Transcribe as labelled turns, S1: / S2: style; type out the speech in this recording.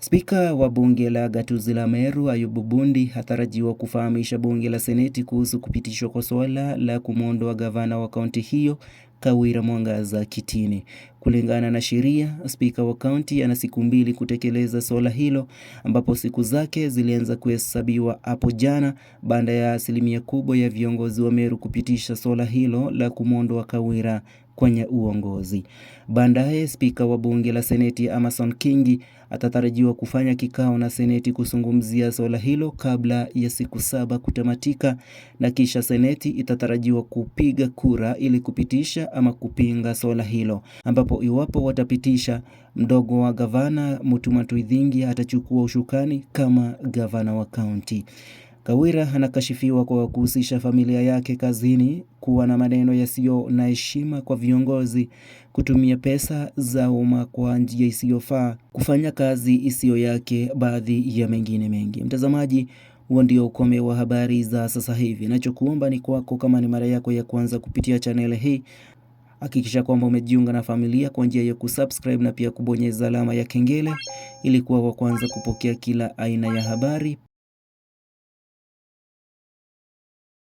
S1: Spika wa bunge la gatuzi la Meru Ayub Bundi hatarajiwa kufahamisha bunge la seneti kuhusu kupitishwa kwa swala la kumwondoa gavana wa kaunti hiyo Kawira Mwangaza kitini. Kulingana na sheria, spika wa kaunti ana siku 2 kutekeleza swala hilo, ambapo siku zake zilianza kuhesabiwa hapo jana baada ya asilimia kubwa ya viongozi wa Meru kupitisha swala hilo la kumwondoa Kawira kwenye uongozi. Baadaye spika wa bunge la seneti Amason Kingi atatarajiwa kufanya kikao na seneti kuzungumzia swala hilo kabla ya siku 7 kutamatika, na kisha seneti itatarajiwa kupiga kura ili kupitisha ama kupinga swala hilo, ambapo iwapo watapitisha, mdogo wa gavana Mutuma Tuithingi atachukua ushukani kama gavana wa kaunti. Kawira anakashifiwa kwa kuhusisha familia yake kazini, kuwa na maneno yasiyo na heshima kwa viongozi, kutumia pesa za umma kwa njia isiyofaa, kufanya kazi isiyo yake, baadhi ya mengine mengi. Mtazamaji, huo ndio ukome wa habari za sasa hivi. Nachokuomba ni kwako, kama ni mara yako ya kwanza kupitia channel hii, hakikisha kwamba umejiunga na familia kwa njia ya kusubscribe na pia kubonyeza alama ya kengele ili kuwa wa kwanza kupokea kila aina ya habari